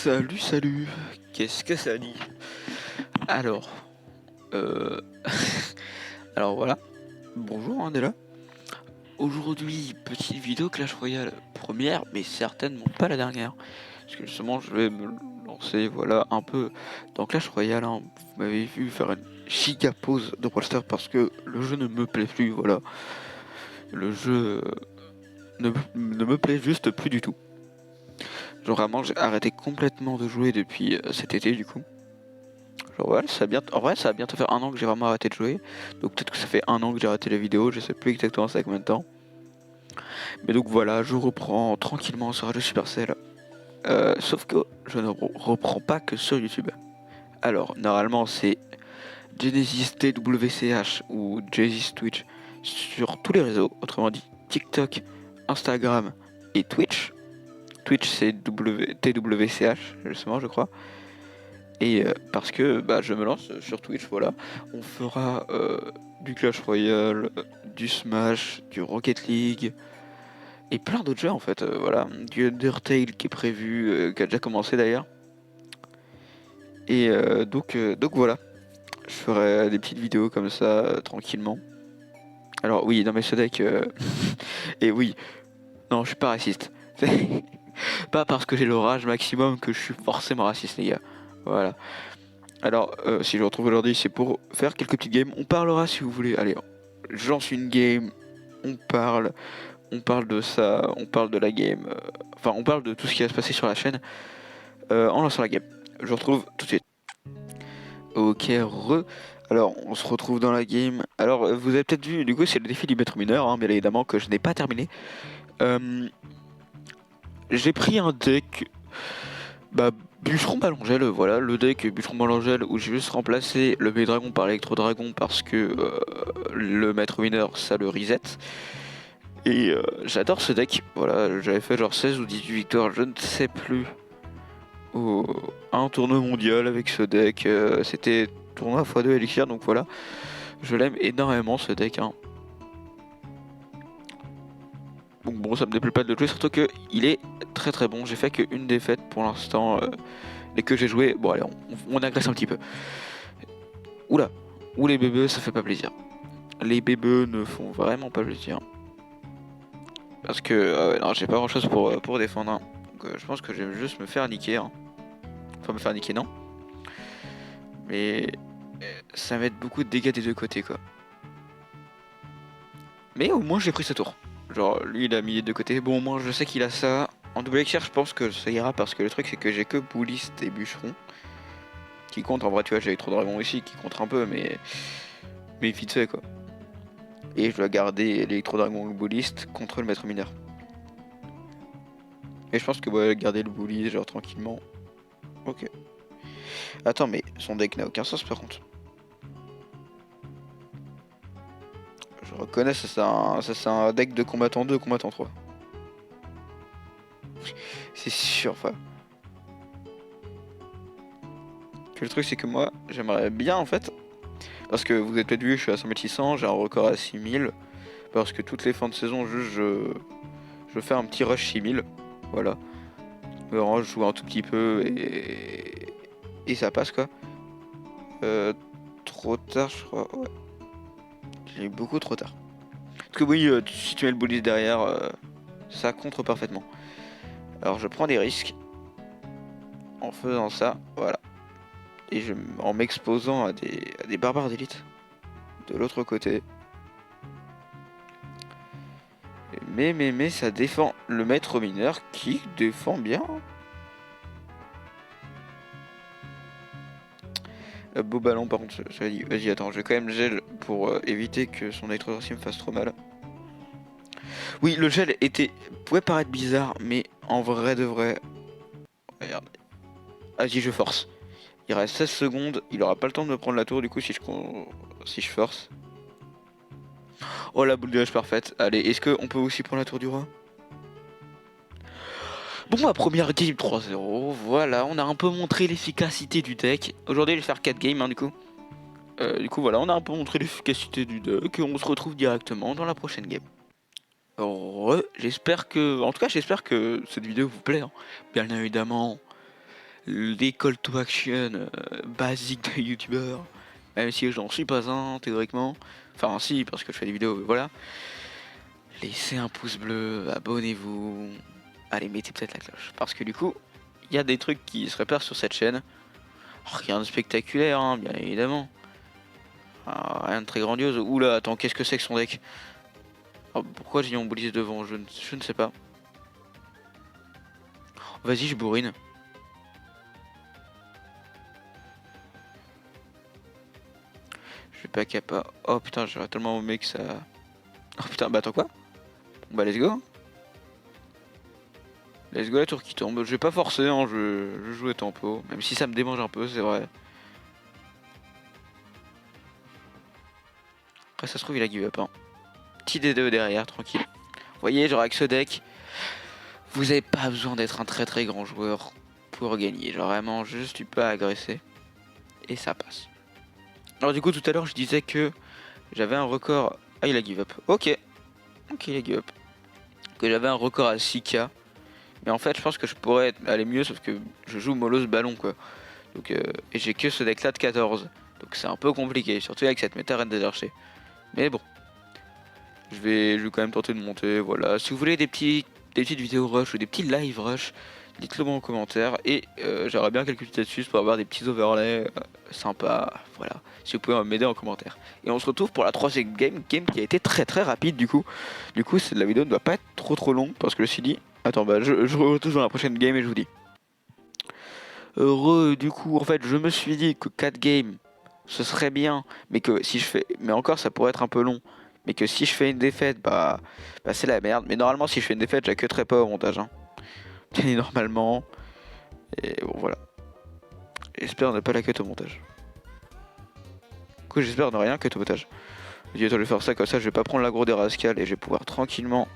Salut, salut. Qu'est-ce que ça dit? Alors, euh... alors voilà. Bonjour, hein, déjà. Aujourd'hui, petite vidéo Clash Royale, première, mais certainement pas la dernière. Parce que justement, je vais me lancer, voilà, un peu dans Clash Royale. Hein. Vous m'avez vu faire une giga pause de Brawl Stars parce que le jeu ne me plaît plus, voilà. Le jeu ne me plaît juste plus du tout. Genre vraiment, j'ai arrêté complètement de jouer depuis cet été, du coup. Genre ouais, en vrai, ça va bientôt faire un an que j'ai vraiment arrêté de jouer. Donc peut-être que ça fait un an que j'ai arrêté les vidéos, je sais plus exactement ça combien de temps. Mais donc voilà, je reprends tranquillement sur Radio Supercell. Sauf que je ne reprends pas que sur YouTube. Alors, normalement, c'est Genesis TWCH ou Genesis Twitch sur tous les réseaux, autrement dit TikTok, Instagram et Twitch. Twitch c'est TWCH, justement, je crois. Et parce que bah, je me lance sur Twitch, voilà. On fera du Clash Royale, du Smash, du Rocket League et plein d'autres jeux en fait. Voilà, du Undertale qui est prévu, qui a déjà commencé d'ailleurs. Et donc voilà, je ferai des petites vidéos comme ça tranquillement. Alors oui, non mais ce deck, et oui, non, je suis pas raciste. Pas parce que j'ai le rage maximum que je suis forcément raciste, les gars. Voilà. Alors, si je retrouve aujourd'hui, c'est pour faire quelques petites games. On parlera si vous voulez. Allez, je lance une game. On parle de ça, on parle de la game. Enfin, on parle de tout ce qui va se passer sur la chaîne en lançant la game. Je vous retrouve tout de suite. Ok, Alors, on se retrouve dans la game. Alors, vous avez peut-être vu, du coup, c'est le défi du maître mineur, hein, bien évidemment, que je n'ai pas terminé. J'ai pris un deck. Bah, Bûcheron Ballongel, voilà, le deck Bûcheron Ballongel où j'ai juste remplacé le Dragon par l'électro-dragon parce que le maître mineur ça le reset. Et j'adore ce deck, voilà, j'avais fait genre 16 ou 18 victoires, je ne sais plus, à un tournoi mondial avec ce deck, c'était tournoi x2 Elixir, donc voilà, je l'aime énormément ce deck. Hein. Donc bon, ça me déplaît pas de le jouer, surtout que il est très très bon, j'ai fait qu'une défaite pour l'instant. Et que j'ai joué. Bon, allez, on agresse un petit peu. Oula, ou les bébés, ça fait pas plaisir. Les bébés ne font vraiment pas plaisir. Parce que, non, j'ai pas grand chose pour défendre. Hein. Donc, je pense que je vais juste me faire niquer. Hein. Enfin, me faire niquer, non. Mais ça va être beaucoup de dégâts des deux côtés, quoi. Mais au moins, j'ai pris ce tour. Genre, lui, il a mis les deux côtés. Bon, au moins, je sais qu'il a ça. En double XR, je pense que ça ira parce que le truc, c'est que j'ai que Bouliste et Bûcheron. Qui compte, en vrai, tu vois, j'ai trop Dragon ici qui compte un peu, mais vite fait, quoi. Et je dois garder l'électro-dragon le bouliste contre le maître mineur. Et je pense que ouais, garder le bully genre tranquillement. Ok. Attends, mais son deck n'a aucun sens par contre. Je reconnais, ça c'est un deck de combattant 2, combattant 3. C'est sûr, enfin. Que le truc c'est que moi, j'aimerais bien en fait. Parce que vous avez peut-être vu, je suis à 100 600, j'ai un record à 6000. Parce que toutes les fins de saison, juste je fais un petit rush 6000. Voilà. Vraiment, je joue un tout petit peu et ça passe quoi. Trop tard, je crois. Ouais. J'ai eu beaucoup trop tard. Parce que oui, si tu mets le bully derrière, ça contre parfaitement. Alors je prends des risques en faisant ça, voilà. Et en m'exposant à des barbares d'élite de l'autre côté. Mais ça défend le maître mineur qui défend bien. Beau ballon par contre, j'avais dit, vas-y attends, je vais quand même gel pour éviter que son électrocim me fasse trop mal. Oui, le gel pouvait paraître bizarre, mais en vrai de vrai, regarde, vas-y je force. Il reste 16 secondes, il aura pas le temps de me prendre la tour du coup si je force. Oh la boule de neige parfaite. Allez, est-ce qu'on peut aussi prendre la tour du roi? Bon, ma première game 3-0, voilà, on a un peu montré l'efficacité du deck. Aujourd'hui, je vais faire 4 games, hein, du coup. Voilà, on a un peu montré l'efficacité du deck et on se retrouve directement dans la prochaine game. J'espère que... En tout cas, j'espère que cette vidéo vous plaît. Hein. Bien évidemment, les call to action basiques de youtubeur, même si j'en suis pas un théoriquement, enfin si parce que je fais des vidéos, voilà. Laissez un pouce bleu, abonnez-vous, allez mettez peut-être la cloche, parce que du coup, il y a des trucs qui se repèrent sur cette chaîne. Rien de spectaculaire, hein, bien évidemment. Rien de très grandiose. Oula, attends, qu'est-ce que c'est que son deck? Pourquoi j'ai mis mon bouliste devant? Je ne sais pas. Vas-y, je bourrine. Je vais pas capa. Oh putain, j'aurais tellement aimé que ça... Oh putain, bah attends quoi? Bah let's go. Let's go la tour qui tombe. Je vais pas forcer, hein, je joue tempo. Même si ça me démange un peu, c'est vrai. Après ça se trouve il a give up, hein. Petit D2 derrière, tranquille. Vous voyez, genre avec ce deck, vous avez pas besoin d'être un très très grand joueur pour gagner. Genre vraiment, juste tu peux agresser. Et ça passe. Alors du coup tout à l'heure je disais que j'avais un record... Ah il a give up. Ok. Ok il a give up. Que j'avais un record à 6K. Mais en fait je pense que je pourrais aller mieux sauf que je joue mollo ce ballon quoi. Donc et j'ai que ce deck là de 14. Donc c'est un peu compliqué. Surtout avec cette méta reine des archers. Mais bon. Je vais quand même tenter de monter. Voilà. Si vous voulez des petites vidéos rush ou des petits live rush, dites-le moi en commentaire. Et j'aurais bien quelques petites astuces pour avoir des petits overlays sympas. Voilà. Si vous pouvez m'aider en commentaire. Et on se retrouve pour la troisième game qui a été très très rapide du coup. Du coup la vidéo ne doit pas être trop longue parce que je me suis dit... Attends bah je retrouve dans la prochaine game et je vous dis. Heureux du coup en fait je me suis dit que 4 games ce serait bien. Mais que si je fais... Mais encore ça pourrait être un peu long. Mais que si je fais une défaite bah c'est la merde. Mais normalement si je fais une défaite j'ai que très pas au montage hein. Et normalement. Et bon voilà. J'espère ne pas la cut au montage. Du coup j'espère ne rien cut au montage. Je vais faire ça comme ça je vais pas prendre l'aggro des rascals et je vais pouvoir tranquillement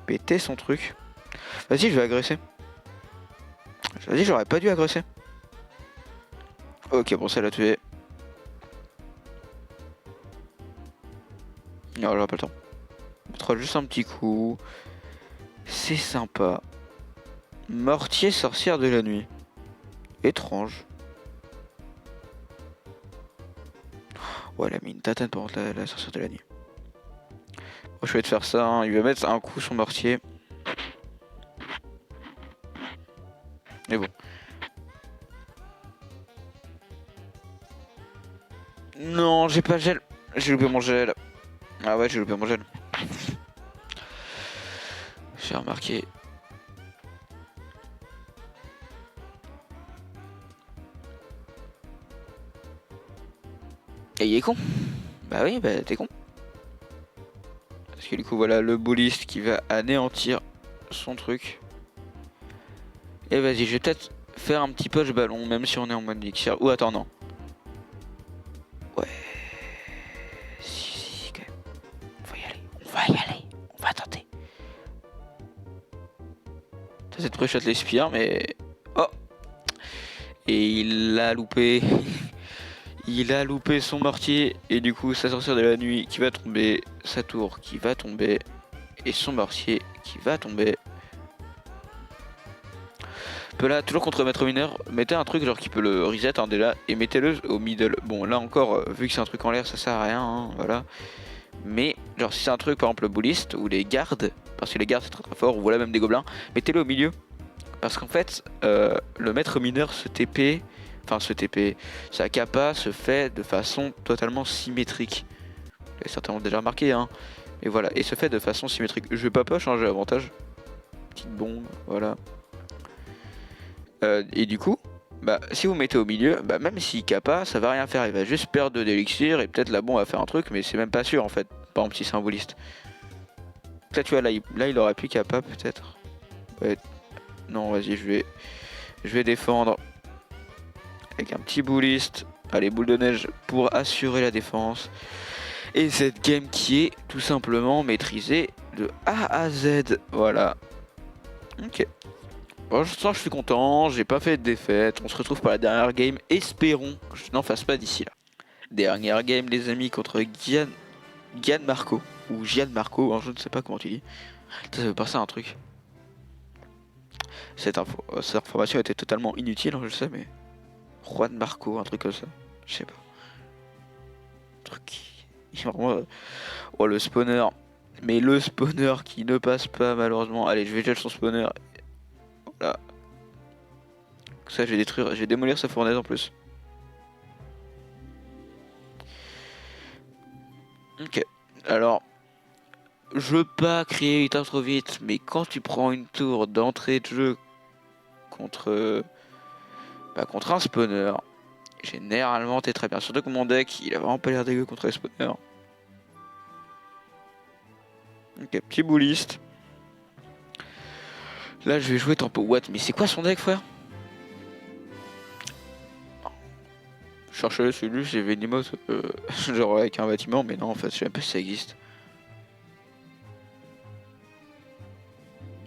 péter son truc. Vas-y je vais agresser. Vas-y j'aurais pas dû agresser. Ok bon ça l'a tué. Non j'aurai pas le temps. On mettra juste un petit coup. C'est sympa. Mortier sorcière de la nuit. Étrange. Ouais, elle a mis une tatane pendant la sorcière de la nuit. Bon, je vais te faire ça, hein. Il va mettre un coup son mortier. Mais bon. Non, j'ai pas gel. J'ai loupé mon gel. Ah ouais, j'ai loupé mon gel. J'ai remarqué. Et il est con. Bah oui, bah t'es con. Parce que du coup, voilà le bouliste qui va anéantir son truc. Et vas-y, je vais peut-être faire un petit push ballon, même si on est en mode elixir. Ou attends, non. Ouais. Si, quand même. On va y aller. On va y aller. On va tenter. Ça, cette pré-shot l'espire, mais... Oh. Et il l'a loupé. Il a loupé son mortier. Et du coup, sa sorcière de la nuit qui va tomber. Sa tour qui va tomber. Et son mortier qui va tomber. Là, toujours contre maître mineur, mettez un truc genre qui peut le reset hein, déjà et mettez-le au middle. Bon là encore, vu que c'est un truc en l'air ça sert à rien, hein, voilà. Mais genre si c'est un truc par exemple le bullist ou les gardes, parce que les gardes c'est très très fort, ou voilà même des gobelins, mettez-le au milieu. Parce qu'en fait, le maître mineur se TP, sa capa se fait de façon totalement symétrique. Vous l'avez certainement déjà remarqué, hein. Et voilà, et se fait de façon symétrique. Je vais pas changer l'avantage. Petite bombe, voilà. Et du coup, bah, si vous mettez au milieu, bah, même s'il capa, ça va rien faire. Il va juste perdre de l'élixir et peut-être la bombe va faire un truc, mais c'est même pas sûr en fait. Par exemple, si c'est un bulliste. Là, tu vois, là, il aurait pu capa peut-être. Ouais. Non, vas-y, je vais défendre avec un petit bulliste. Allez, boule de neige pour assurer la défense. Et cette game qui est tout simplement maîtrisée de A à Z. Voilà. Ok. Bon, je suis content, j'ai pas fait de défaite, on se retrouve pour la dernière game, espérons que je n'en fasse pas d'ici là. Dernière game les amis contre Gianmarco, ou Gianmarco, hein, je ne sais pas comment tu dis. Ça veut passer un truc. Cette information était totalement inutile, hein, je sais, mais Juan Marco, un truc comme ça, je sais pas. Un truc vraiment. Oh, le spawner, mais le spawner qui ne passe pas malheureusement. Allez, je vais jeter son spawner. Voilà. Ça, je vais démolir sa fournaise en plus. Ok, alors, je veux pas créer une trop vite, mais quand tu prends une tour d'entrée de jeu contre, contre un spawner, généralement t'es très bien. Surtout que mon deck, il a vraiment pas l'air dégueu contre les spawners. Ok, petit bouliste. Là, je vais jouer tempo. What? Mais c'est quoi son deck, frère? Je cherchais celui, j'ai Venimos, genre avec un bâtiment, mais non, en fait, je sais même pas si ça existe.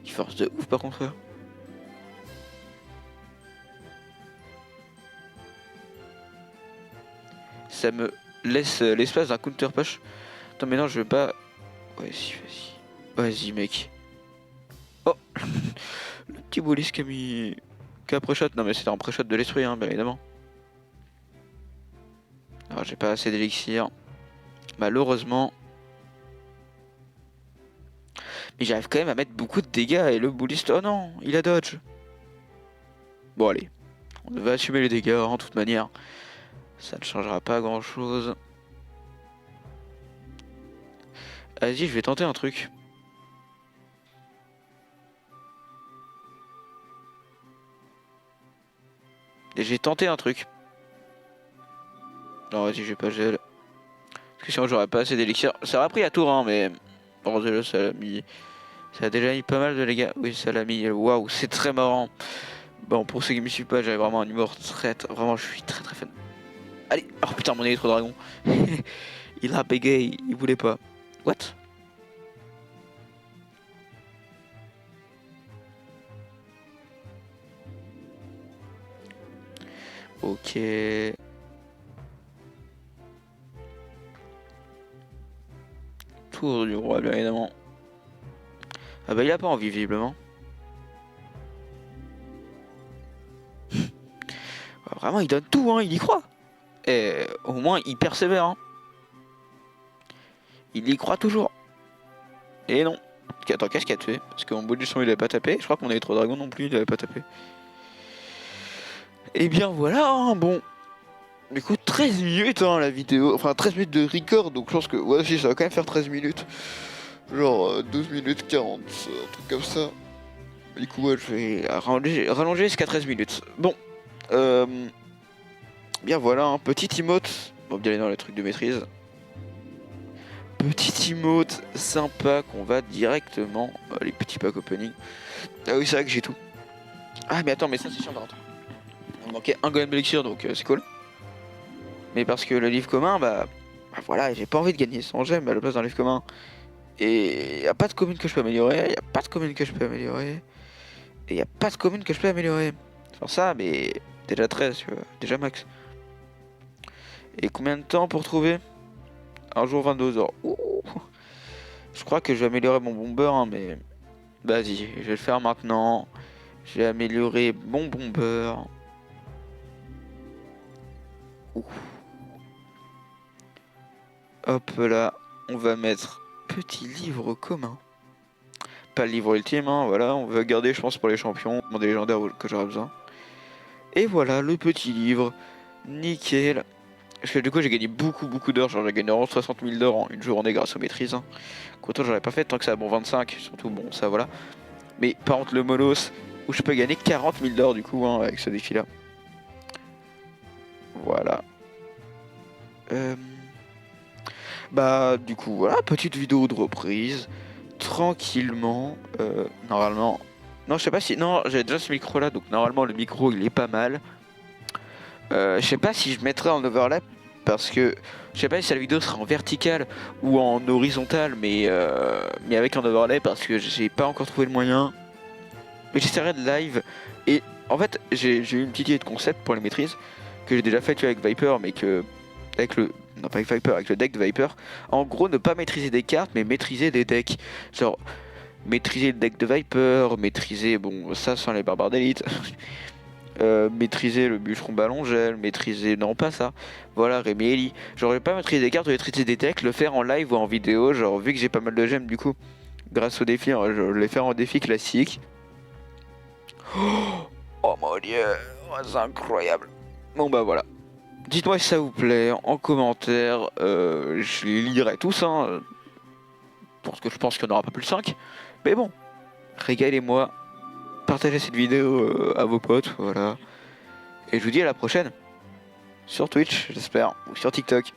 Il force de ouf, par contre, frère. Ça me laisse l'espace d'un counter push. Attends, mais non, je veux pas. Ouais, si, vas-y. Vas-y, mec. Oh le petit bouliste qui a mis. Qui a pré-shot. Non, mais c'était en pré-shot de l'esprit, hein, bien évidemment. Alors, j'ai pas assez d'élixir. Malheureusement. Mais j'arrive quand même à mettre beaucoup de dégâts et le bouliste. Oh non, il a dodge. Bon, allez. On va assumer les dégâts, en toute manière. Ça ne changera pas grand chose. Vas-y, je vais tenter un truc. Et j'ai tenté un truc. Non, vas-y, j'ai pas gel. Parce que sinon, j'aurais pas assez d'élixir. Ça aurait pris à tour, hein, mais. Bon, déjà, ça l'a mis. Ça a déjà mis pas mal de dégâts. Oui, ça l'a mis. Waouh, c'est très marrant. Bon, pour ceux qui me suivent pas, j'avais vraiment un humour très. Vraiment, je suis très très fan. Allez. Oh putain, mon électro dragon. Il a bégayé, il voulait pas. What? Ok. Tour du roi, bien évidemment. Ah bah il a pas envie visiblement. Vraiment il donne tout, hein, il y croit. Et au moins il persévère. Hein. Il y croit toujours. Et non. Attends, qu'est-ce qu'il a tué? Parce que mon bout du son il avait pas tapé. Je crois qu'on avait trop dragon non plus, il avait pas tapé. Et bien voilà, hein, bon. Du coup 13 minutes hein, la vidéo. Enfin 13 minutes de record, donc je pense que ouais si ça va quand même faire 13 minutes. Genre 12 minutes 40, un truc comme ça. Du coup ouais, je vais rallonger jusqu'à 13 minutes. Bon. Bien voilà, un petit emote. On va bien aller dans les trucs de maîtrise. Petit emote sympa qu'on va directement. Les petits packs opening. Ah oui, c'est vrai que j'ai tout. Ah, mais attends, mais ça c'est chiant par contre. On manquait un golem elixir donc c'est cool. Mais parce que le livre commun, bah voilà, j'ai pas envie de gagner 100 gemmes à la place d'un livre commun. Et y a pas de commune que je peux améliorer. Y a pas de commune que je peux améliorer. Et y a pas de commune que je peux améliorer. Sans ça, mais déjà 13, tu vois, déjà max. Et combien de temps pour trouver? Un jour 22 heures. Ouh. Je crois que je vais améliorer mon bomber, hein, mais vas-y, je vais le faire maintenant. J'ai amélioré mon bomber. Ouh. Hop là, on va mettre petit livre commun. Pas le livre ultime, hein, voilà, on va garder je pense pour les champions, des légendaires que j'aurai besoin. Et voilà le petit livre, nickel. Parce que du coup j'ai gagné beaucoup d'heures, genre j'ai gagné 60 000 d'heures en une journée grâce aux maîtrises. Hein. Qu'autant j'aurais pas fait tant que ça, bon 25, surtout bon ça voilà. Mais par contre le monos, où je peux gagner 40 000 d'heures du coup hein, avec ce défi là. Voilà. Bah du coup voilà, petite vidéo de reprise. Tranquillement, normalement... Non je sais pas si... Non j'avais déjà ce micro là, donc normalement le micro il est pas mal. Je sais pas si je mettrai en overlap parce que je sais pas si la vidéo sera en vertical ou en horizontal, mais avec un overlay parce que j'ai pas encore trouvé le moyen. Mais j'essaierai de live et en fait j'ai eu une petite idée de concept pour les maîtrises que j'ai déjà fait avec Viper, mais que avec le non pas avec Viper, avec le deck de Viper. En gros ne pas maîtriser des cartes mais maîtriser des decks. Genre maîtriser le deck de Viper, maîtriser, bon, ça sans les barbares d'élite, maîtriser le bûcheron ballon gel, maîtriser, non pas ça, voilà, Rémi Eli. J'aurais pas maîtrisé des cartes, maîtriser des decks, le faire en live ou en vidéo, genre vu que j'ai pas mal de gemmes du coup, grâce au défi, hein, je vais les faire en défi classique. Oh mon dieu, oh, c'est incroyable. Bon bah voilà. Dites-moi si ça vous plaît en commentaire, je les lirai tous, hein, parce que je pense qu'il n'y en aura pas plus de 5. Mais bon, régalez-moi, partagez cette vidéo à vos potes, voilà. Et je vous dis à la prochaine, sur Twitch j'espère, ou sur TikTok.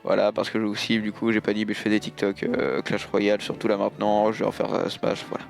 Voilà, parce que je aussi, du coup j'ai pas dit, mais je fais des TikTok Clash Royale, surtout là maintenant, je vais en faire Smash, voilà.